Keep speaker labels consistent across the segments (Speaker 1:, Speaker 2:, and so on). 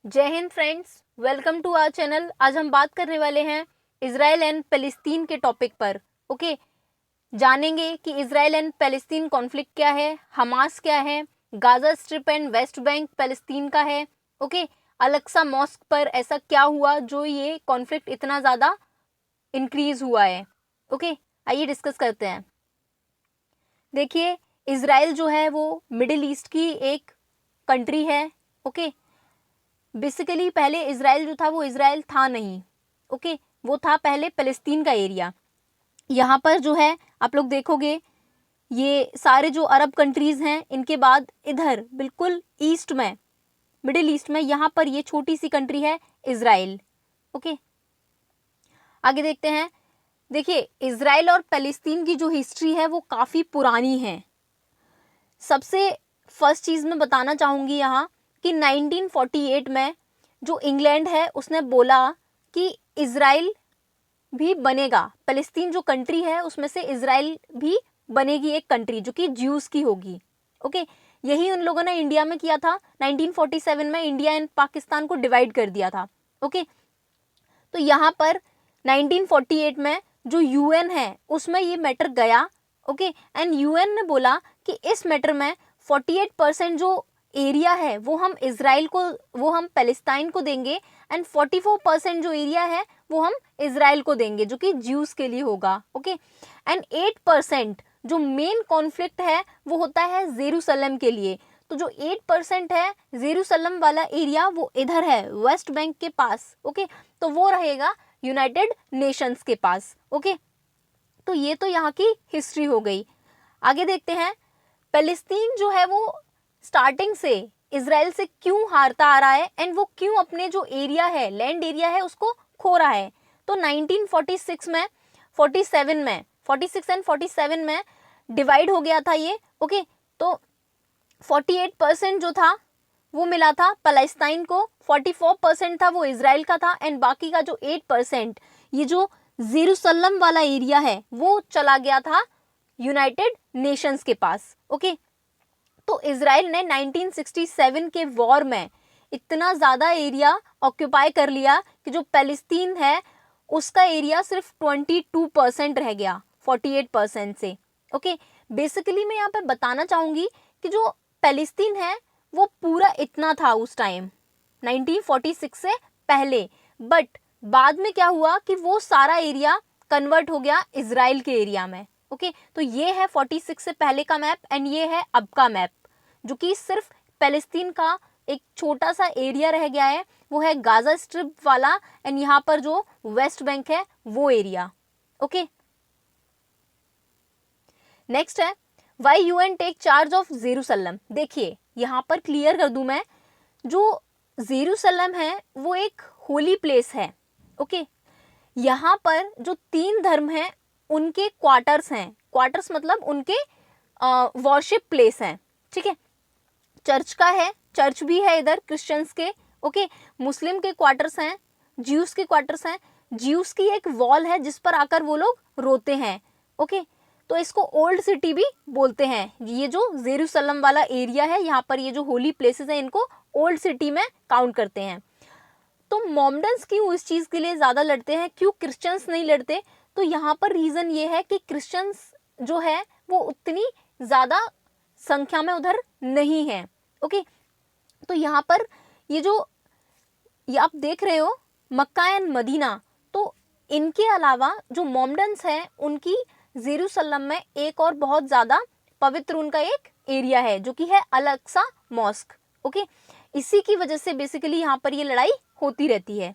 Speaker 1: जय हिंद friends, welcome to our channel. आज हम बात करने वाले हैं इजराइल एंड पैलेस्तीन के टॉपिक पर। ओके, जानेंगे कि इजराइल एंड पैलेस्तीन कॉन्फ्लिक्ट क्या है, हमास क्या है, Gaza strip and West Bank Palestine का है। ओके, अलक्सा मॉस्क पर ऐसा क्या हुआ जो ये कॉन्फ्लिक्ट इतना ज़्यादा इंक्रीज हुआ है। ओके, आइए डिस्कस करते हैं। देखिए, इजराइल जो है वो मिडिल ईस्ट की एक कंट्री है। ओके, बेसिकली पहले इजराइल जो था वो इजराइल था नहीं। ओके, वो था पहले पैलेस्तीन का एरिया। यहाँ पर जो है आप लोग देखोगे, ये सारे जो अरब कंट्रीज हैं इनके बाद इधर बिल्कुल ईस्ट में, मिडिल ईस्ट में, यहाँ पर ये छोटी सी कंट्री है इजराइल। ओके, आगे देखते हैं। देखिए, इजराइल और पैलेस्तीन की जो हिस्ट्री है वो काफ़ी पुरानी है। सबसे फर्स्ट चीज़ मैं बताना चाहूँगी यहाँ कि 1948 में जो इंग्लैंड है उसने बोला कि इजराइल भी बनेगा, पैलेस्तीन जो कंट्री है उसमें से इजराइल भी बनेगी एक कंट्री जो कि ज्यूज की होगी। ओके, यही उन लोगों ने इंडिया में किया था। 1947 में इंडिया एंड पाकिस्तान को डिवाइड कर दिया था। ओके, तो यहाँ पर 1948 में जो यूएन है उसमें ये मैटर गया। ओके, एंड यूएन ने बोला कि इस मैटर में 48% जो एरिया है वो हम इजराइल को, वो हम पैलेस्टाइन को देंगे, एंड 44% जो एरिया है वो हम इजराइल को देंगे जो कि ज्यूज के लिए होगा। ओके, एंड 8% जो मेन कॉन्फ्लिक्ट है वो होता है जेरूसलम के लिए। तो जो 8% है जेरूसलम वाला एरिया वो इधर है वेस्ट बैंक के पास। ओके, तो वो रहेगा यूनाइटेड नेशंस के पास। ओके, तो ये तो यहाँ की हिस्ट्री हो गई। आगे देखते हैं, पैलेस्तीन जो है वो स्टार्टिंग से इजराइल से क्यों हारता आ रहा है एंड वो क्यों अपने जो एरिया है, लैंड एरिया है, उसको खो रहा है। तो 1946 में, 47 में, 46 एंड 47 में डिवाइड हो गया था ये। ओके, तो 48% जो था वो मिला था पैलेस्टाइन को, 44% था वो इजराइल का था, एंड बाकी का जो 8% ये जो जेरूसलम वाला एरिया है वो चला गया था यूनाइटेड नेशंस के पास। ओके, तो इजराइल ने 1967 के वॉर में इतना ज़्यादा एरिया ऑक्यूपाई कर लिया कि जो पैलेस्तीन है उसका एरिया सिर्फ 22% रह गया 48% से। ओके, बेसिकली मैं यहाँ पे बताना चाहूँगी कि जो पैलेस्तीन है वो पूरा इतना था उस टाइम 1946 से पहले, बट बाद में क्या हुआ कि वो सारा एरिया कन्वर्ट हो गया इजराइल के एरिया में। ओके, तो ये है 46 से पहले का मैप एंड ये है अब का मैप, जो कि सिर्फ पैलेस्तीन का एक छोटा सा एरिया रह गया है, वो है गाजा स्ट्रिप वाला, एंड यहाँ पर जो वेस्ट बैंक है वो एरिया। ओके, नेक्स्ट है why UN take charge of Jerusalem. देखिए, यहाँ पर क्लियर कर दूं मैं, जो जेरूसलम है वो एक होली प्लेस है। ओके, यहाँ पर जो 3 धर्म हैं उनके क्वार्टर्स हैं, क्वार्टर्स मतलब उनके वॉरशिप प्लेस हैं। ठीक है, चर्च का है, चर्च भी है इधर क्रिश्चियंस के। ओके, मुस्लिम के क्वार्टर्स हैं, ज्यूस के क्वार्टर्स हैं, ज्यूस की एक वॉल है जिस पर आकर वो लोग रोते हैं। ओके, तो इसको ओल्ड सिटी भी बोलते हैं। ये जो जेरूसलम वाला एरिया है यहाँ पर ये जो होली प्लेसेस हैं इनको ओल्ड सिटी में काउंट करते हैं। तो मोमडन्स क्यों इस चीज़ के लिए ज़्यादा लड़ते हैं, क्यों क्रिश्चियंस नहीं लड़ते? तो यहाँ पर रीज़न ये है कि क्रिश्चियंस जो है वो उतनी ज़्यादा संख्या में उधर नहीं है। ओके, तो यहाँ पर ये जो ये आप देख रहे हो मक्का एंड मदीना, तो इनके अलावा जो मोमडन्स हैं उनकी जेरूसलम में एक और बहुत ज़्यादा पवित्र उनका एक एरिया है जो कि है अल-अक्सा मॉस्क। ओके, इसी की वजह से बेसिकली यहाँ पर ये लड़ाई होती रहती है।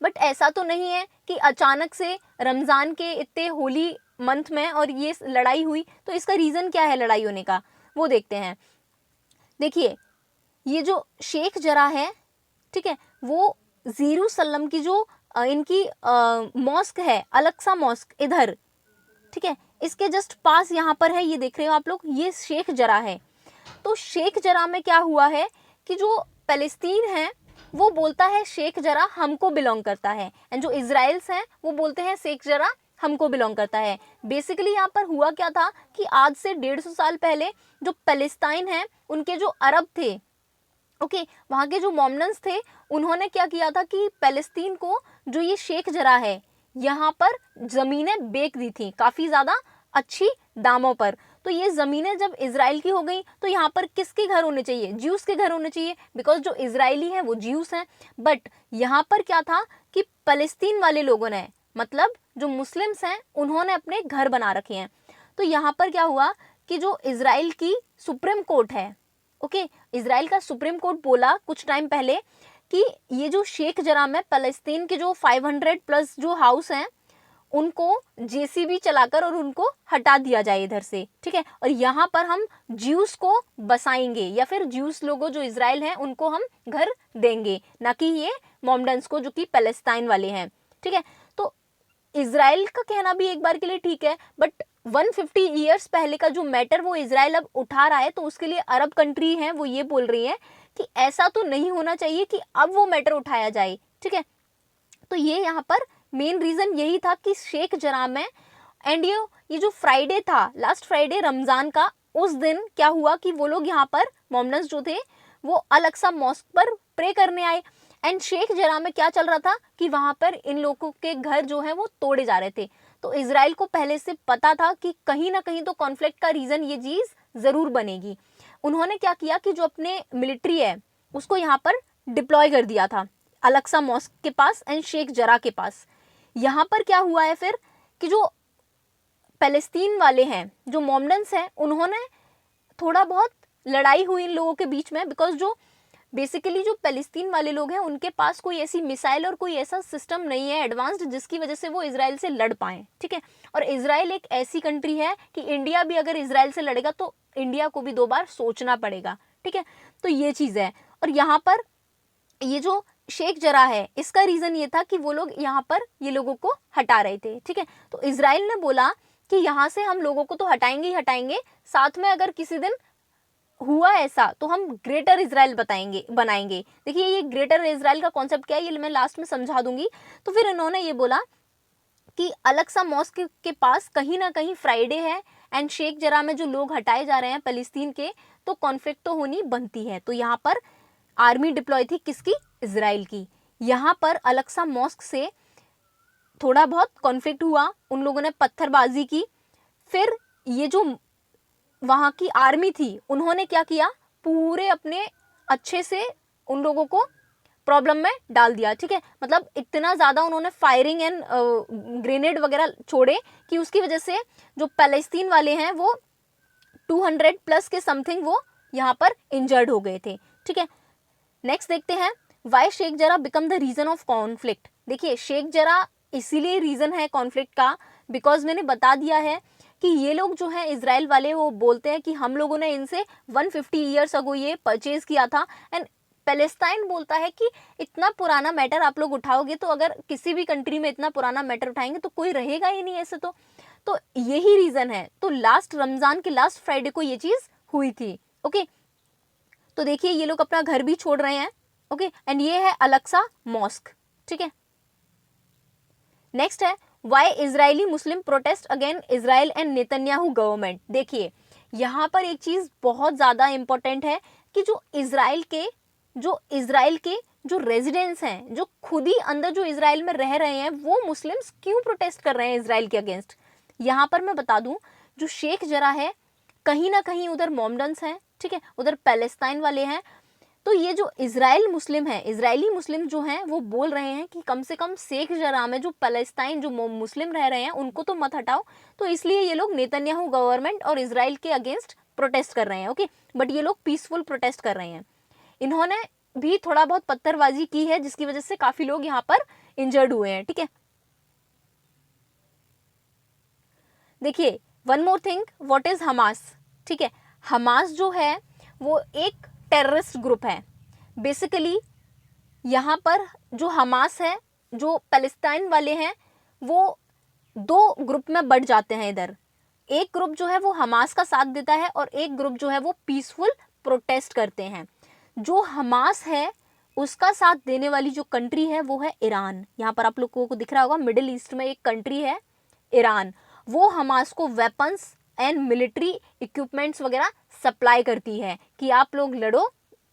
Speaker 1: बट ऐसा तो नहीं है कि अचानक से रमज़ान के इतने होली मंथ में और ये लड़ाई हुई। तो इसका रीज़न क्या है लड़ाई होने का, वो देखते हैं। देखिए, ये जो शेख जरा है, ठीक है, वो जेरूसलम की जो इनकी मॉस्क है अल-अक्सा मॉस्क इधर, ठीक है, इसके जस्ट पास यहाँ पर है, ये देख रहे हो आप लोग, ये शेख जरा है। तो शेख जरा में क्या हुआ है कि जो पैलेस्तीन है वो बोलता है शेख जरा हमको बिलोंग करता है, एंड जो इजराइल्स हैं वो बोलते हैं शेख जरा हमको बिलोंग करता है। बेसिकली यहाँ पर हुआ क्या था कि आज से 150 साल पहले जो पैलेस्टाइन है उनके जो अरब थे ओके वहाँ के जो मोमडन्स थे उन्होंने क्या किया था कि पैलेस्तीन को जो ये शेख जरा है यहाँ पर ज़मीनें बेच दी थी काफ़ी ज़्यादा अच्छी दामों पर। तो ये ज़मीनें जब इजराइल की हो गई तो यहाँ पर किसके घर होने चाहिए, ज्यूस के घर होने चाहिए, बिकॉज जो इजरायली हैं वो ज्यूस हैं। बट यहाँ पर क्या था कि फ़लस्तीन वाले लोगों ने, मतलब जो मुस्लिम्स हैं, उन्होंने अपने घर बना रखे हैं। तो यहाँ पर क्या हुआ कि जो इजराइल की सुप्रीम कोर्ट है, ओके इजराइल का सुप्रीम कोर्ट बोला कुछ टाइम पहले कि ये जो शेख जरा में फ़लस्तीन के जो 500 प्लस जो हाउस हैं उनको जेसीबी चलाकर और उनको हटा दिया जाए इधर से, ठीक है, और यहाँ पर हम ज्यूस को बसाएंगे या फिर ज्यूस लोगों जो इजराइल हैं उनको हम घर देंगे, ना कि ये मोमडन्स को जो कि पैलेस्टाइन वाले हैं, ठीक है। तो इजराइल का कहना भी एक बार के लिए ठीक है, बट 150 ईयर्स पहले का जो मैटर वो इजराइल अब उठा रहा है, तो उसके लिए अरब कंट्री है वो ये बोल रही है कि ऐसा तो नहीं होना चाहिए कि अब वो मैटर उठाया जाए, ठीक है। तो ये यहाँ पर मेन रीजन यही था कि शेख जरा में, एंड ये जो फ्राइडे था, लास्ट फ्राइडे रमजान का, उस दिन क्या हुआ कि वो लोग यहाँ पर मोमडन्स जो थे वो अल-अक्सा मॉस्क पर प्रे करने आए। एंड शेख जरा में क्या चल रहा था कि वहां पर इन लोगों के घर जो है वो तोड़े जा रहे थे। तो इजराइल को पहले से पता था कि कहीं ना कहीं तो कॉन्फ्लिक्ट का रीजन ये चीज जरूर बनेगी। उन्होंने क्या किया कि जो अपने मिलिट्री है उसको यहाँ पर डिप्लॉय कर दिया था अल-अक्सा मॉस्क के पास एंड शेख जरा के पास। यहाँ पर क्या हुआ है फिर कि जो पैलेस्तीन वाले हैं, जो मोमडन्स हैं, उन्होंने थोड़ा बहुत लड़ाई हुई इन लोगों के बीच में, बिकॉज जो बेसिकली जो पैलेस्तीन वाले लोग हैं उनके पास कोई ऐसी मिसाइल और कोई ऐसा सिस्टम नहीं है एडवांस्ड जिसकी वजह से वो इजराइल से लड़ पाएं, ठीक है। और इजराइल एक ऐसी कंट्री है कि इंडिया भी अगर इजराइल से लड़ेगा तो इंडिया को भी 2 बार सोचना पड़ेगा, ठीक है। तो ये चीज़ है। और यहाँ पर ये जो शेख जरा है इसका रीजन ये था कि वो लोग यहाँ पर ये लोगों को हटा रहे थे, ठीक है। तो इजराइल ने बोला कि यहाँ से हम लोगों को तो हटाएंगे ही हटाएंगे, साथ में अगर किसी दिन हुआ ऐसा तो हम ग्रेटर इजराइल बनाएंगे। देखिए ये ग्रेटर इजराइल का कॉन्सेप्ट क्या है ये मैं लास्ट में समझा दूंगी। तो फिर इन्होंने ये बोला कि अल-अक्सा मॉस्क के पास कहीं ना कहीं फ्राइडे है एंड शेख जरा में जो लोग हटाए जा रहे हैं पैलेस्तीन के, तो कॉन्फ्लिक्ट तो होनी बनती है। तो यहाँ पर आर्मी डिप्लॉय थी किसकी, इजराइल की। यहाँ पर अल-अक्सा मॉस्क से थोड़ा बहुत कॉन्फ्लिक्ट हुआ, उन लोगों ने पत्थरबाजी की। फिर ये जो वहाँ की आर्मी थी उन्होंने क्या किया, पूरे अपने अच्छे से उन लोगों को प्रॉब्लम में डाल दिया, ठीक है। मतलब इतना ज़्यादा उन्होंने फायरिंग एंड ग्रेनेड वगैरह छोड़े कि उसकी वजह से जो पैलेस्तीन वाले हैं वो 200 प्लस के समथिंग वो यहाँ पर इंजर्ड हो गए थे, ठीक है। नेक्स्ट देखते हैं, why Sheikh Jarrah become the region of conflict. देखिए शेख जरा इसीलिए रीजन है कॉन्फ्लिक्ट का बिकॉज मैंने बता दिया है कि ये लोग जो है इजराइल वाले वो बोलते हैं कि हम लोगों ने इनसे 150 ईयर्स अगो ये परचेज किया था। एंड पैलेस्टाइन बोलता है कि इतना पुराना मैटर आप लोग उठाओगे तो अगर किसी भी कंट्री में इतना पुराना मैटर उठाएंगे तो कोई रहेगा ही नहीं ऐसे। तो यही रीजन है। तो लास्ट रमजान के लास्ट फ्राइडे को ये चीज हुई थी, ओके। तो देखिए ये लोग अपना घर भी छोड़ रहे हैं, ओके। एंड ये है अल-अक्सा मॉस्क, ठीक है। नेक्स्ट है why Israeli Muslim protest again Israel and Netanyahu government. देखिए यहाँ पर एक चीज बहुत ज्यादा इंपॉर्टेंट है कि जो इजराइल के जो रेजिडेंट्स हैं, जो खुद ही अंदर जो इजराइल में रह रहे हैं, वो मुस्लिम्स क्यों प्रोटेस्ट कर रहे हैं इजराइल के अगेंस्ट। यहाँ पर मैं बता दूं, जो शेख जरा है कहीं ना कहीं उधर मोमडन्स हैं, ठीक है, उधर पैलेस्टाइन वाले हैं। तो ये जो इजराइली मुस्लिम जो हैं वो बोल रहे हैं कि कम से कम शेख जरा में जो पैलेस्टाइन जो मुस्लिम रह रहे हैं उनको तो मत हटाओ। तो इसलिए ये लोग नेतन्याहू गवर्नमेंट और इजराइल के अगेंस्ट प्रोटेस्ट कर रहे हैं, ओके। बट ये लोग पीसफुल प्रोटेस्ट कर रहे हैं। इन्होंने भी थोड़ा बहुत पत्थरबाजी की है जिसकी वजह से काफी लोग यहाँ पर इंजर्ड हुए हैं, ठीक है। देखिए one more thing, what is Hamas, ठीक है। हमास जो है वो एक टेररिस्ट ग्रुप है बेसिकली। यहाँ पर जो हमास है, जो पैलेस्टाइन वाले हैं, वो 2 ग्रुप में बढ़ जाते हैं इधर। एक ग्रुप जो है वो हमास का साथ देता है और एक ग्रुप जो है वो पीसफुल प्रोटेस्ट करते हैं। जो हमास है उसका साथ देने वाली जो कंट्री है वो है ईरान। यहाँ पर आप लोगों को दिख रहा होगा मिडिल ईस्ट में एक कंट्री है ईरान। वो हमास को वेपन्स एंड मिलिट्री इक्विपमेंट्स वगैरह सप्लाई करती है कि आप लोग लड़ो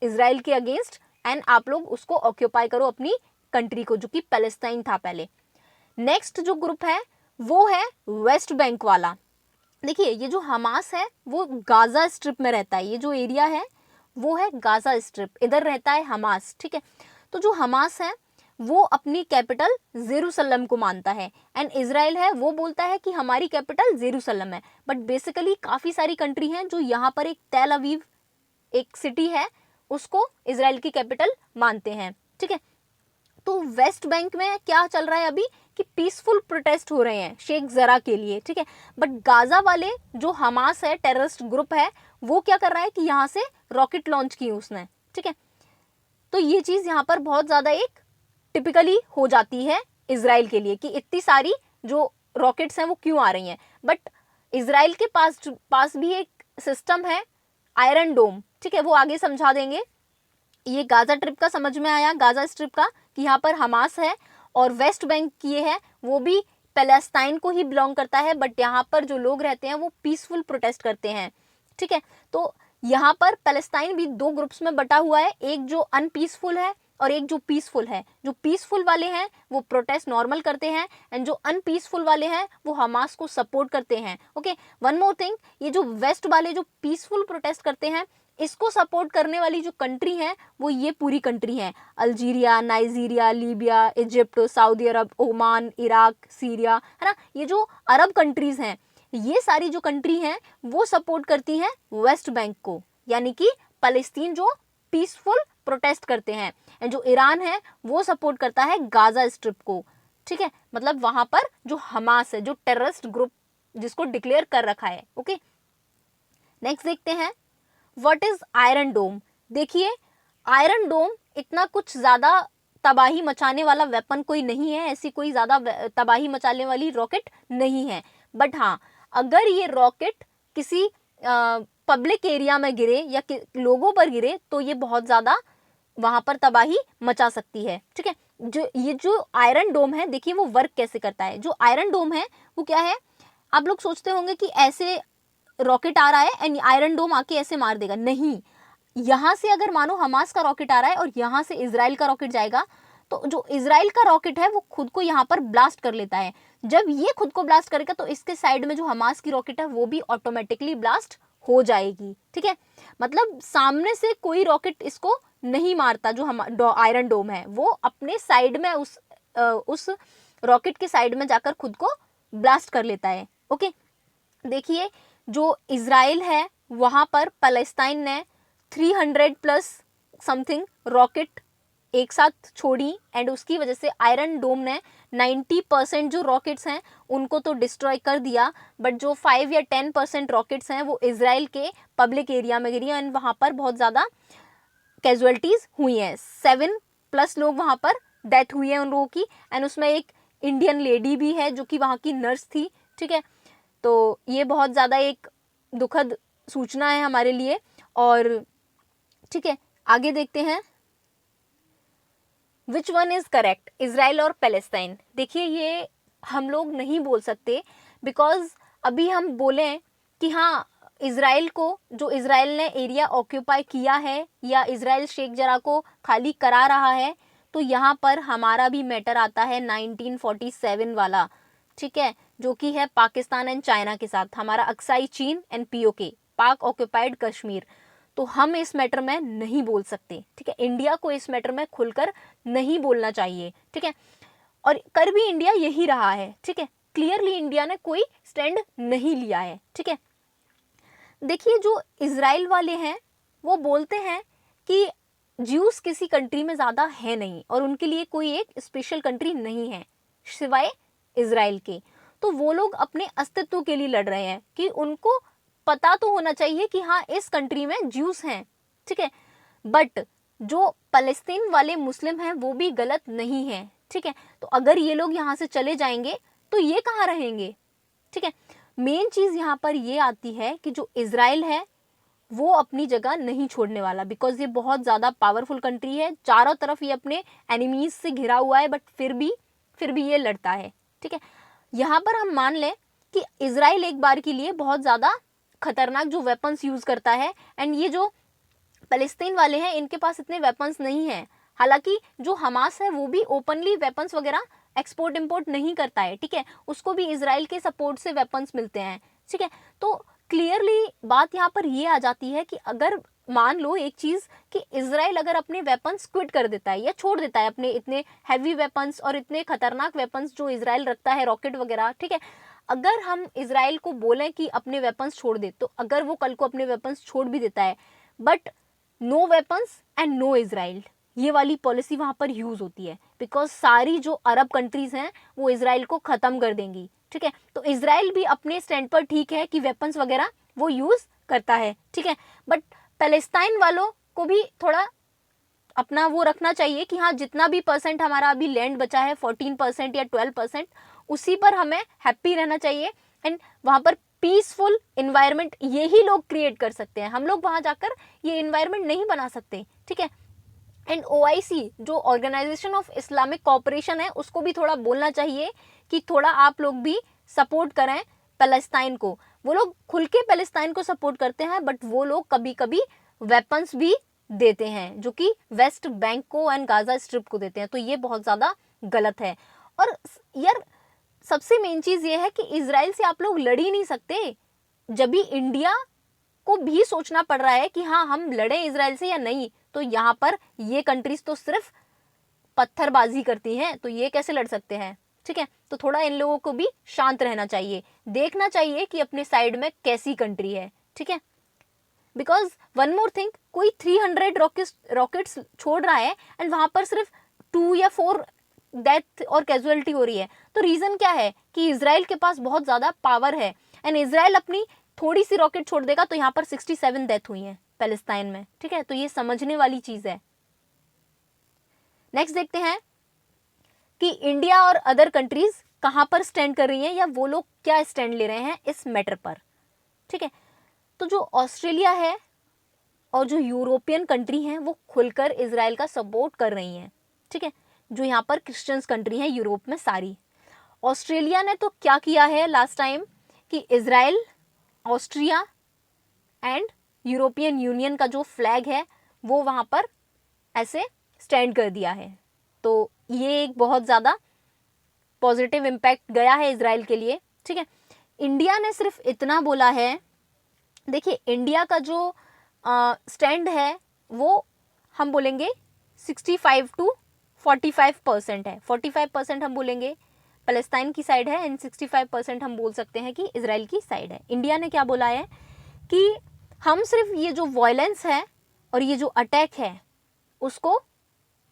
Speaker 1: इसराइल के अगेंस्ट एंड आप लोग उसको ऑक्यूपाई करो अपनी कंट्री को, जो कि पैलेस्टाइन था पहले। नेक्स्ट जो ग्रुप है वो है वेस्ट बैंक वाला। देखिए ये जो हमास है वो गाजा स्ट्रिप में रहता है, ये जो एरिया है वो है गाजा स्ट्रिप, इधर रहता है हमास, ठीक है। तो जो हमास है वो अपनी कैपिटल जेरूसलम को मानता है एंड इजराइल है वो बोलता है कि हमारी कैपिटल जेरूसलम है। बट बेसिकली काफ़ी सारी कंट्री हैं जो यहाँ पर एक तेल अवीव एक सिटी है उसको इजराइल की कैपिटल मानते हैं, ठीक है। तो वेस्ट बैंक में क्या चल रहा है अभी कि पीसफुल प्रोटेस्ट हो रहे हैं शेख जरा के लिए, ठीक है। बट गाजा वाले जो हमास है टेररिस्ट ग्रुप है वो क्या कर रहा है कि यहाँ से रॉकेट लॉन्च की उसने, ठीक है। तो ये चीज़ यहाँ पर बहुत ज़्यादा एक टिपिकली हो जाती है इजराइल के लिए कि इतनी सारी जो रॉकेट्स हैं वो क्यों आ रही हैं। बट इजराइल के पास भी एक सिस्टम है आयरन डोम, ठीक है, वो आगे समझा देंगे। ये गाजा ट्रिप का समझ में आया, गाजा स्ट्रिप का, कि यहाँ पर हमास है और वेस्ट बैंक ये है वो भी पैलेस्टाइन को ही बिलोंग करता है। बट यहाँ पर जो लोग रहते हैं वो पीसफुल प्रोटेस्ट करते हैं, ठीक है। तो यहाँ पर पैलेस्टाइन भी दो ग्रुप्स में बटा हुआ है, एक जो अनपीसफुल है और एक जो पीसफुल है। जो पीसफुल वाले हैं वो प्रोटेस्ट नॉर्मल करते हैं एंड जो अनपीसफुल वाले हैं वो हमास को सपोर्ट करते हैं, ओके। वन मोर थिंग, ये जो वेस्ट वाले जो पीसफुल प्रोटेस्ट करते हैं इसको सपोर्ट करने वाली जो कंट्री है वो ये पूरी कंट्री है, Algeria, Nigeria, Libya, Egypt, Saudi Arab, Oman, Iraq, Syria, है ना। ये जो अरब कंट्रीज हैं ये सारी जो कंट्री हैं वो सपोर्ट करती हैं वेस्ट बैंक को, यानी कि पैलेस्टीन जो पीसफुल प्रोटेस्ट करते हैं। एंड जो ईरान है वो सपोर्ट करता है गाजा स्ट्रिप को, ठीक है। मतलब वहां पर जो हमास है जो टेररिस्ट ग्रुप जिसको डिक्लेयर कर रखा है, ओके। नेक्स्ट देखते हैं व्हाट इज आयरन डोम। देखिए आयरन डोम इतना कुछ ज्यादा तबाही मचाने वाला वेपन कोई नहीं है, ऐसी कोई ज्यादा तबाही मचाने वाली रॉकेट नहीं है। बट हाँ, अगर ये रॉकेट किसी पब्लिक एरिया में गिरे या लोगों पर गिरे तो ये बहुत ज़्यादा वहाँ पर तबाही मचा सकती है, ठीक है। ये जो आयरन डोम है देखिए वो वर्क कैसे करता है। जो आयरन डोम है वो क्या है, आप लोग सोचते होंगे कि ऐसे रॉकेट आ रहा है एंड आयरन डोम आके ऐसे मार देगा, नहीं। यहाँ से अगर मानो हमास का रॉकेट आ रहा है और यहाँ से इजराइल का रॉकेट जाएगा तो जो इजराइल का रॉकेट है वो खुद को यहाँ पर ब्लास्ट कर लेता है। जब ये खुद को ब्लास्ट करेगा तो इसके साइड में जो हमास की रॉकेट है वो भी ऑटोमेटिकली ब्लास्ट हो जाएगी, ठीक है। मतलब सामने से कोई रॉकेट इसको नहीं मारता, जो हम आयरन डोम है वो अपने साइड में उस रॉकेट के साइड में जाकर खुद को ब्लास्ट कर लेता है, ओके। देखिए जो इजराइल है वहाँ पर पैलेस्टाइन ने 300 प्लस समथिंग रॉकेट एक साथ छोड़ी एंड उसकी वजह से आयरन डोम ने 90% जो रॉकेट्स हैं उनको तो डिस्ट्रॉय कर दिया। बट जो 5 या 10% रॉकेट्स हैं वो इजराइल के पब्लिक एरिया में गिरी एंड वहाँ पर बहुत ज़्यादा कैजुअलिटीज़ हुई हैं। 7+ लोग वहाँ पर डेथ हुई है उन लोगों की एंड उसमें एक इंडियन लेडी भी है जो कि वहाँ की नर्स थी, ठीक है। तो ये बहुत ज़्यादा एक दुखद सूचना है हमारे लिए। और ठीक है आगे देखते हैं which one is correct, Israel और पैलेस्टाइन। देखिए ये हम लोग नहीं बोल सकते बिकॉज अभी हम बोलें कि हाँ इजराइल को, जो इजराइल ने एरिया ऑक्यूपाई किया है या इजराइल शेख जरा को खाली करा रहा है, तो यहाँ पर हमारा भी मैटर आता है 1947 वाला, ठीक है, जो कि है पाकिस्तान एंड चाइना के साथ, हमारा अक्साई चीन एंड POK, पाक ऑक्यूपाइड कश्मीर। तो हम इस मैटर में नहीं बोल सकते, ठीक है। इंडिया को इस मैटर में खुलकर नहीं बोलना चाहिए, ठीक है। और कर भी इंडिया यही रहा है, ठीक है। क्लियरली इंडिया ने कोई स्टैंड नहीं लिया है, ठीक है। देखिए जो इजराइल वाले हैं वो बोलते हैं कि ज्यूस किसी कंट्री में ज़्यादा है नहीं और उनके लिए कोई एक स्पेशल कंट्री नहीं है सिवाय इजराइल के। तो वो लोग अपने अस्तित्व के लिए लड़ रहे हैं कि उनको पता तो होना चाहिए कि हाँ इस कंट्री में ज्यूस हैं, ठीक है। बट जो फलस्तीन वाले मुस्लिम हैं वो भी गलत नहीं है, ठीक है। तो अगर ये लोग यहाँ से चले जाएंगे तो ये कहाँ रहेंगे, ठीक है। मेन चीज़ यहाँ पर ये आती है कि जो इजराइल है वो अपनी जगह नहीं छोड़ने वाला बिकॉज ये बहुत ज़्यादा पावरफुल कंट्री है, चारों तरफ ये अपने एनिमीज से घिरा हुआ है, बट फिर भी ये लड़ता है, ठीक है। यहाँ पर हम मान लें कि इजराइल एक बार के लिए बहुत ज़्यादा खतरनाक जो वेपन्स यूज़ करता है एंड ये जो पैलेस्टीन वाले हैं इनके पास इतने वेपन्स नहीं हैं। हालांकि जो हमास है वो भी ओपनली वेपन्स वगैरह एक्सपोर्ट इंपोर्ट नहीं करता है, ठीक है, उसको भी इजराइल के सपोर्ट से वेपन्स मिलते हैं, ठीक है। तो क्लियरली बात यहाँ पर ये आ जाती है कि अगर मान लो एक चीज कि इजराइल अगर अपने वेपन्स क्विट कर देता है या छोड़ देता है, अपने इतने हैवी वेपन्स और इतने खतरनाक वेपन्स जो इजराइल रखता है, रॉकेट वगैरह, ठीक है, अगर हम इजराइल को बोलें कि अपने वेपन्स छोड़ दे, तो अगर वो कल को अपने वेपन्स छोड़ भी देता है, but no weapons and no Israel, ये वाली पॉलिसी वहां पर यूज होती है, बिकॉज सारी जो अरब कंट्रीज हैं वो इजराइल को खत्म कर देंगी, ठीक है। तो इजराइल भी अपने स्टैंड पर ठीक है कि वेपन्स वगैरह वो यूज करता है, ठीक है, बट पैलेस्टाइन वालों को भी थोड़ा अपना वो रखना चाहिए कि हाँ जितना भी परसेंट हमारा अभी लैंड बचा है 14% या 12%, उसी पर हमें हैप्पी रहना चाहिए एंड वहां पर पीसफुल इन्वायरमेंट यही लोग क्रिएट कर सकते हैं, हम लोग वहां जाकर ये इन्वायरमेंट नहीं बना सकते, ठीक है। एंड OIC जो ऑर्गेनाइजेशन ऑफ इस्लामिक कोऑपरेशन है उसको भी थोड़ा बोलना चाहिए कि थोड़ा आप लोग भी सपोर्ट करें पैलेस्टाइन को। वो लोग खुल के पैलेस्टाइन को सपोर्ट करते हैं, बट वो लोग कभी कभी वेपन्स भी देते हैं जो कि वेस्ट बैंक को एंड गाजा स्ट्रिप को देते हैं, तो ये बहुत ज़्यादा गलत है। और यार सबसे मेन चीज़ ये है कि इजराइल से आप लोग लड़ ही नहीं सकते, जब भी इंडिया को भी सोचना पड़ रहा है कि हाँ हम लड़े इजराइल से या नहीं, तो यहाँ पर ये कंट्रीज तो सिर्फ पत्थरबाजी करती हैं, तो ये कैसे लड़ सकते हैं, ठीक है। तो थोड़ा इन लोगों को भी शांत रहना चाहिए, देखना चाहिए कि अपने साइड में कैसी कंट्री है, ठीक है। बिकॉज वन मोर थिंग, कोई 300 रॉकेट्स छोड़ रहा है एंड वहां पर सिर्फ 2 या 4 डेथ और कैजुअलिटी हो रही है, तो रीजन क्या है कि इजराइल के पास बहुत ज्यादा पावर है एंड इजराइल अपनी थोड़ी सी रॉकेट छोड़ देगा तो यहाँ पर 67 डेथ हुई है पैलेस्टाइन में, ठीक है। तो ये समझने वाली चीज है। नेक्स्ट देखते हैं कि इंडिया और अदर कंट्रीज कहां पर स्टैंड कर रही हैं या वो लोग क्या स्टैंड ले रहे हैं इस मैटर पर, ठीक है। तो जो ऑस्ट्रेलिया है और जो यूरोपियन कंट्री हैं वो खुलकर इजराइल का सपोर्ट कर रही हैं, ठीक है। जो यहाँ पर क्रिश्चियंस कंट्री हैं यूरोप में सारी, ऑस्ट्रेलिया ने तो क्या किया है लास्ट टाइम कि Israel, Austria and European union का जो फ्लैग है वो वहाँ पर ऐसे स्टैंड कर दिया है, तो ये एक बहुत ज़्यादा पॉजिटिव इम्पैक्ट गया है इजराइल के लिए, ठीक है। इंडिया ने सिर्फ इतना बोला है, देखिए इंडिया का जो स्टैंड है वो हम बोलेंगे 65 to 45% है, 45% हम बोलेंगे पैलेस्टाइन की साइड है एंड 65% हम बोल सकते हैं कि इजराइल की साइड है। इंडिया ने क्या बोला है कि हम सिर्फ ये जो वायलेंस है और ये जो अटैक है उसको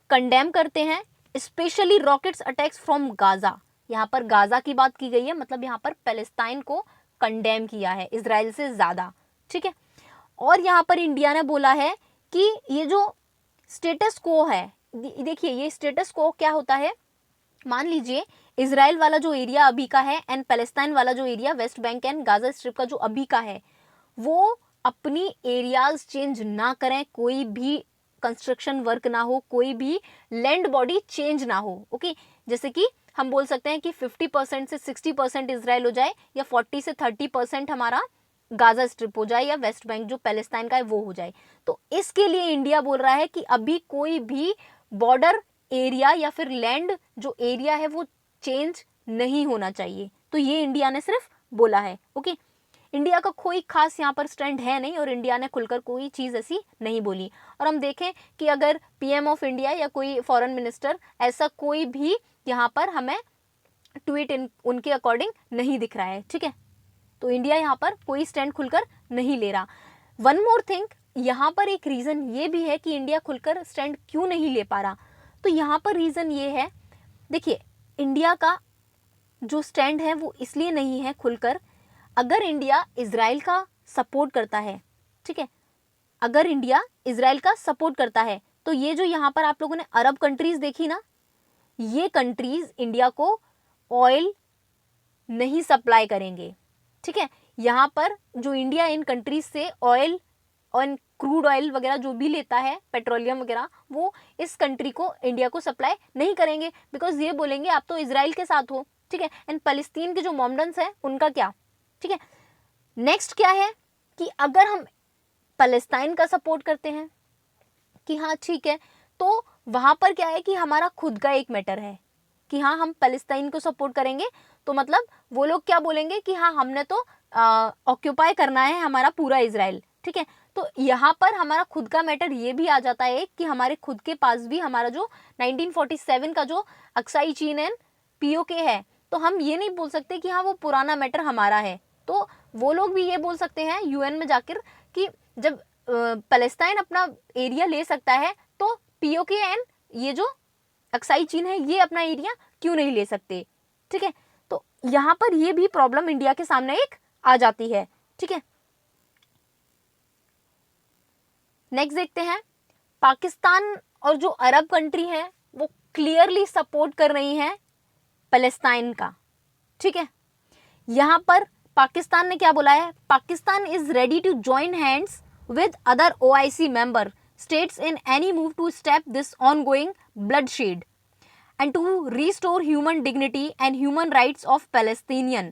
Speaker 1: कंडेम करते हैं, specially rockets attacks from Gaza, यहाँ पर गाजा की बात की गई है, मतलब यहाँ पर पैलेस्टाइन को कंडेम किया है इजराइल से ज़्यादा, ठीक है। और यहाँ पर इंडिया ने बोला है कि ये जो स्टेटस को है, देखिए ये स्टेटस को क्या होता है, मान लीजिए इजराइल वाला जो एरिया अभी का है एंड पैलेस्टाइन वाला जो area West Bank and Gaza strip का जो अभी का है वो अपनी एरियाज चेंज ना करें, कोई भी कंस्ट्रक्शन वर्क ना हो, कोई भी लैंड बॉडी चेंज ना हो, ओके। जैसे कि हम बोल सकते हैं कि 50% से 60% इजराइल हो जाए या 40 से 30% हमारा गाजा स्ट्रिप हो जाए या वेस्ट बैंक जो पैलेस्टाइन का है वो हो जाए। तो इसके लिए इंडिया बोल रहा है कि अभी कोई भी बॉर्डर एरिया या फिर लैंड जो एरिया है वो चेंज नहीं होना चाहिए, तो ये इंडिया ने सिर्फ बोला है, ओके। इंडिया का कोई खास यहाँ पर स्टैंड है नहीं और इंडिया ने खुलकर कोई चीज़ ऐसी नहीं बोली। और हम देखें कि अगर PM ऑफ इंडिया या कोई फॉरेन मिनिस्टर ऐसा कोई भी यहाँ पर हमें ट्वीट उनके अकॉर्डिंग नहीं दिख रहा है, ठीक है। तो इंडिया यहाँ पर कोई स्टैंड खुलकर नहीं ले रहा। वन मोर थिंग, यहाँ पर एक रीज़न ये भी है कि इंडिया खुलकर स्टैंड क्यों नहीं ले पा रहा, तो यहाँ पर रीज़न ये है, देखिए इंडिया का जो स्टैंड है वो इसलिए नहीं है खुलकर, अगर इंडिया इजराइल का सपोर्ट करता है, ठीक है, अगर इंडिया इजराइल का सपोर्ट करता है तो ये जो यहाँ पर आप लोगों ने अरब कंट्रीज देखी ना, ये कंट्रीज इंडिया को ऑयल नहीं सप्लाई करेंगे, ठीक है। यहाँ पर जो इंडिया इन कंट्रीज से ऑयल और क्रूड ऑयल वगैरह जो भी लेता है, पेट्रोलियम वगैरह, वो इस कंट्री को इंडिया को सप्लाई नहीं करेंगे, बिकॉज ये बोलेंगे आप तो इजराइल के साथ हो, ठीक है। एंड फलस्तीन के जो मोमडन्स हैं उनका क्या, ठीक है। नेक्स्ट क्या है कि अगर हम पैलेस्टाइन का सपोर्ट करते हैं कि हाँ ठीक है, तो वहाँ पर क्या है कि हमारा खुद का एक मैटर है कि हाँ हम पैलेस्टाइन को सपोर्ट करेंगे, तो मतलब वो लोग क्या बोलेंगे कि हाँ हमने तो ऑक्यूपाई करना है हमारा पूरा इजराइल, ठीक है। तो यहाँ पर हमारा खुद का मैटर ये भी आ जाता है कि हमारे खुद के पास भी हमारा जो 1947 का जो अक्साई चीन एंड पीओके है, तो हम ये नहीं बोल सकते कि हाँ वो पुराना मैटर हमारा है। तो वो लोग भी ये बोल सकते हैं यूएन में जाकर कि जब पैलेस्टाइन अपना एरिया ले सकता है तो पीओके एंड ये जो अक्साई चीन है ये अपना एरिया क्यों नहीं ले सकते, ठीक है। तो यहाँ पर ये भी प्रॉब्लम इंडिया के सामने एक आ जाती है, ठीक है। नेक्स्ट देखते हैं, पाकिस्तान और जो अरब कंट्री है वो क्लियरली सपोर्ट कर रही हैं पैलेस्टाइन का, ठीक है। यहां पर पाकिस्तान ने क्या बोला है, Pakistan is ready to join hands with other OIC member states in any move to stop this ongoing bloodshed and to restore human dignity and human rights of Palestinian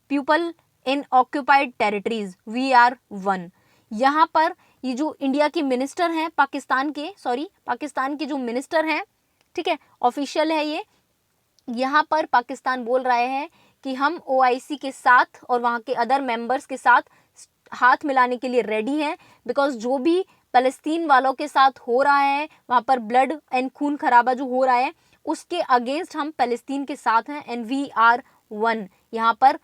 Speaker 1: people in occupied territories, we are one. यहाँ पर ये जो India के minister हैं पाकिस्तान के जो minister हैं, ठीक है, ऑफिशियल है ये, यहाँ पर पाकिस्तान बोल रहे हैं कि हम ओआईसी के साथ और वहाँ के अदर मेंबर्स के साथ हाथ मिलाने के लिए रेडी हैं, बिकॉज जो भी फ़लस्तीन वालों के साथ हो रहा है वहाँ पर ब्लड एंड खून खराबा जो हो रहा है उसके अगेंस्ट हम फ़लस्तीन के साथ हैं एंड वी आर वन। यहाँ पर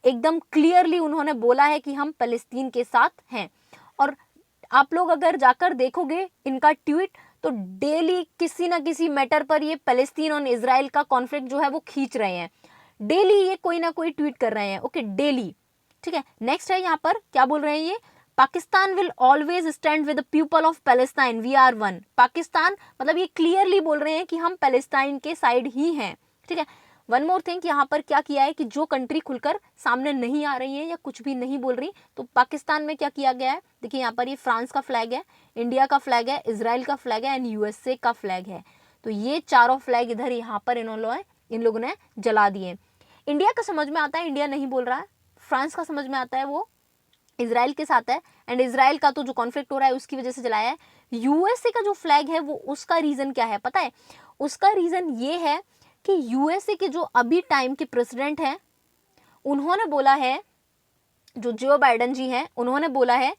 Speaker 1: एकदम क्लियरली उन्होंने बोला है कि हम फ़लस्तीन के साथ हैं। और आप लोग अगर जाकर देखोगे इनका ट्वीट तो डेली किसी ना किसी मैटर पर ये फ़लस्तीन और इजराइल का कॉन्फ्लिक्ट जो है वो खींच रहे हैं, डेली ये कोई ना कोई ट्वीट कर रहे हैं, ओके डेली, ठीक है। नेक्स्ट है यहाँ पर क्या बोल रहे हैं ये, Pakistan will always stand with the people of Palestine, we are one. Pakistan मतलब ये क्लियरली बोल रहे हैं कि हम पैलेस्टाइन के साइड ही हैं, ठीक है। वन मोर थिंग, यहाँ पर क्या किया है कि जो कंट्री खुलकर सामने नहीं आ रही है या कुछ भी नहीं बोल रही, तो पाकिस्तान में क्या किया गया है, देखिए यहाँ पर ये फ्रांस का फ्लैग है, इंडिया का फ्लैग है, इजराइल का फ्लैग है एंड यूएसए का फ्लैग है। तो ये चारों फ्लैग इधर यहाँ पर इन लोगों ने जला दिए। इंडिया का समझ में आता है, इंडिया नहीं बोल रहा है, फ्रांस का समझ में आता है वो इजराइल के साथ है एंड इजराइल का तो जो कॉन्फ्लिक्ट हो रहा है उसकी वजह से जलाया है। यूएसए का जो फ्लैग है वो उसका रीजन क्या है पता है, उसका रीजन ये है कि यूएसए के जो अभी टाइम के प्रेसिडेंट हैं उन्होंने बोला है, जो जो बाइडेन जी हैं उन्होंने बोला है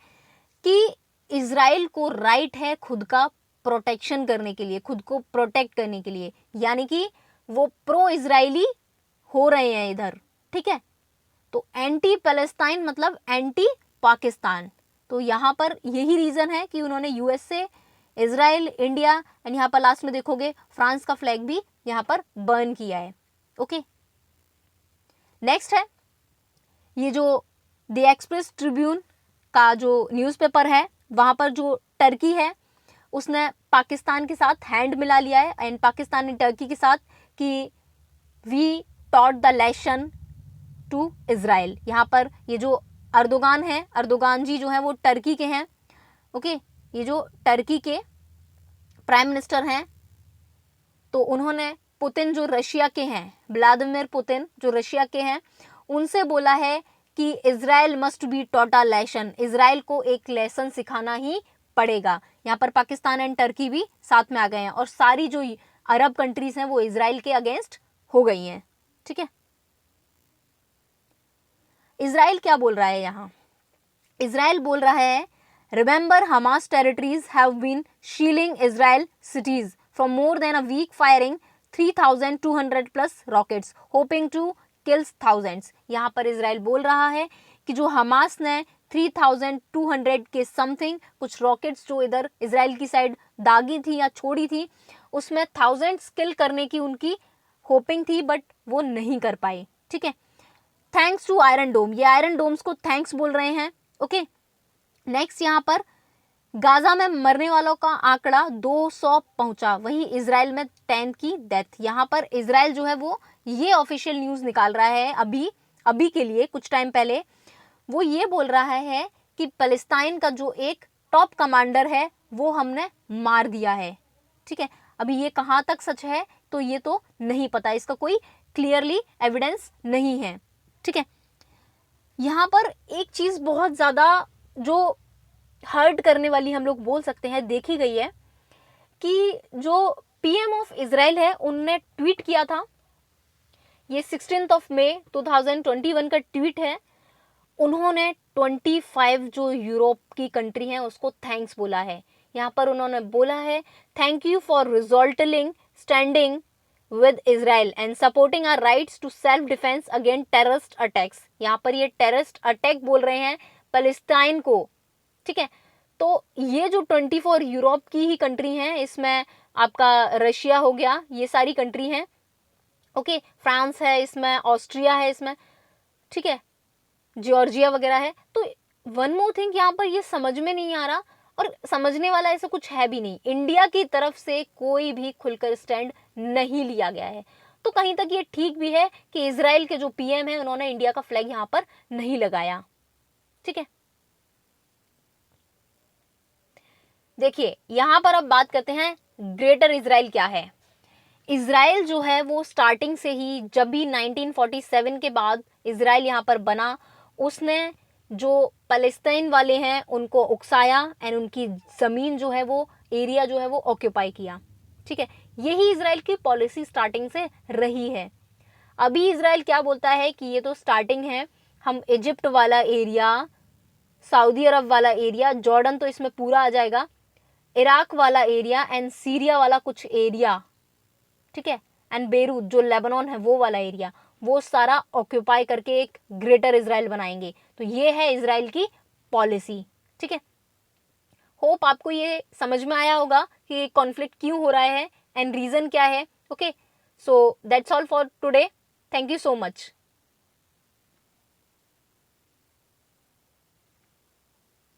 Speaker 1: कि इजराइल को राइट है खुद का प्रोटेक्शन करने के लिए, खुद को प्रोटेक्ट करने के लिए, यानी कि वो प्रो इजराइली हो रहे हैं इधर, ठीक है। तो एंटी पैलेस्टाइन मतलब एंटी पाकिस्तान। तो यहाँ पर यही रीजन है कि उन्होंने यूएसए, इजराइल, इंडिया एंड यहाँ पर लास्ट में देखोगे फ्रांस का फ्लैग भी यहाँ पर बर्न किया है, ओके। नेक्स्ट है ये जो द एक्सप्रेस ट्रिब्यून का जो न्यूज़पेपर है, वहाँ पर जो टर्की है उसने पाकिस्तान के साथ हैंड मिला लिया है एंड पाकिस्तान ने टर्की के साथ कि we taught the lesson to Israel. यहाँ पर ये जो अर्दोगान है, अर्दोगान जी जो है वो टर्की के हैं, ओके। ये जो टर्की के प्राइम मिनिस्टर हैं, तो उन्होंने पुतिन जो रशिया के हैं, व्लादिमीर पुतिन जो रशिया के हैं, उनसे बोला है कि Israel must be taught a lesson, Israel को एक लेसन सिखाना ही पड़ेगा। यहाँ पर पाकिस्तान एंड टर्की भी साथ में आ गए हैं और सारी जो अरब कंट्रीज हैं वो इजराइल के अगेंस्ट हो गई हैं, ठीक है। इजराइल क्या बोल रहा है यहाँ, इजराइल बोल रहा है remember Hamas territories have been shelling Israel cities from more than a week firing 3,200 plus rockets hoping to kills thousands. यहाँ पर इजराइल बोल रहा है कि जो हमास ने 3,200 के समथिंग कुछ रॉकेट्स जो इधर इजराइल की साइड दागी थी या छोड़ी थी, उसमें थाउजेंड्स किल करने की उनकी होपिंग थी बट वो नहीं कर पाए, ठीक है। थैंक्स टू आयरन डोम, ये आयरन डोम्स को थैंक्स बोल रहे हैं, ओके। नेक्स्ट यहाँ पर गाजा में मरने वालों का आंकड़ा 200 पहुंचा, वहीं इजराइल में 10 की डेथ। यहाँ पर इजराइल जो है वो ये ऑफिशियल न्यूज़ निकाल रहा है अभी के लिए, कुछ टाइम पहले वो ये बोल रहा है कि पैलेस्टाइन का जो एक टॉप कमांडर है वो हमने मार दिया है, ठीक है। अभी ये कहाँ तक सच है तो ये तो नहीं पता, इसका कोई क्लियरली एविडेंस नहीं है, ठीक है। यहाँ पर एक चीज़ बहुत ज़्यादा जो हर्ट करने वाली हम लोग बोल सकते हैं देखी गई है कि जो पीएम ऑफ इजराइल है उनने ट्वीट किया था, ये 16 मई 2021 का ट्वीट है। उन्होंने 25 जो यूरोप की कंट्री हैं उसको थैंक्स बोला है। यहाँ पर उन्होंने बोला है thank you for resolute standing with Israel and supporting our rights to self defence against terrorist attacks. यहाँ पर ये टेररिस्ट अटैक बोल रहे हैं पैलेस्टाइन को, ठीक है। तो ये जो 24 यूरोप की ही कंट्री हैं, इसमें आपका रशिया हो गया, ये सारी कंट्री हैं, ओके। फ्रांस है इसमें, ऑस्ट्रिया है इसमें, ठीक है, जॉर्जिया वगैरह है। तो वन मोर थिंग यहाँ पर ये समझ में नहीं आ रहा, और समझने वाला ऐसा कुछ है भी नहीं, इंडिया की तरफ से कोई भी खुलकर स्टैंड नहीं लिया गया है। तो कहीं तक ये ठीक भी है कि इजराइल के जो पीएम है उन्होंने इंडिया का फ्लैग यहाँ पर नहीं लगाया, ठीक है। देखिए यहाँ पर अब बात करते हैं ग्रेटर इजराइल क्या है। इजराइल जो है वो स्टार्टिंग से ही, जब भी 1947 के बाद इजराइल यहाँ पर बना, उसने जो पैलेस्टाइन वाले हैं उनको उकसाया एंड उनकी ज़मीन जो है वो, एरिया जो है वो ऑक्यूपाई किया, ठीक है। यही इजराइल की पॉलिसी स्टार्टिंग से रही है। अभी इजराइल क्या बोलता है कि ये तो स्टार्टिंग है, हम इजिप्ट वाला एरिया, सऊदी अरब वाला एरिया, जॉर्डन तो इसमें पूरा आ जाएगा, इराक वाला एरिया एंड सीरिया वाला कुछ एरिया, ठीक है, एंड बेरूत जो लेबनान है वो वाला एरिया, वो सारा ऑक्यूपाई करके एक ग्रेटर इजराइल बनाएंगे। तो ये है इजराइल की पॉलिसी, ठीक है। होप आपको ये समझ में आया होगा कि कॉन्फ्लिक्ट क्यों हो रहा है एंड रीजन क्या है, okay. So that's all for today, thank you so much.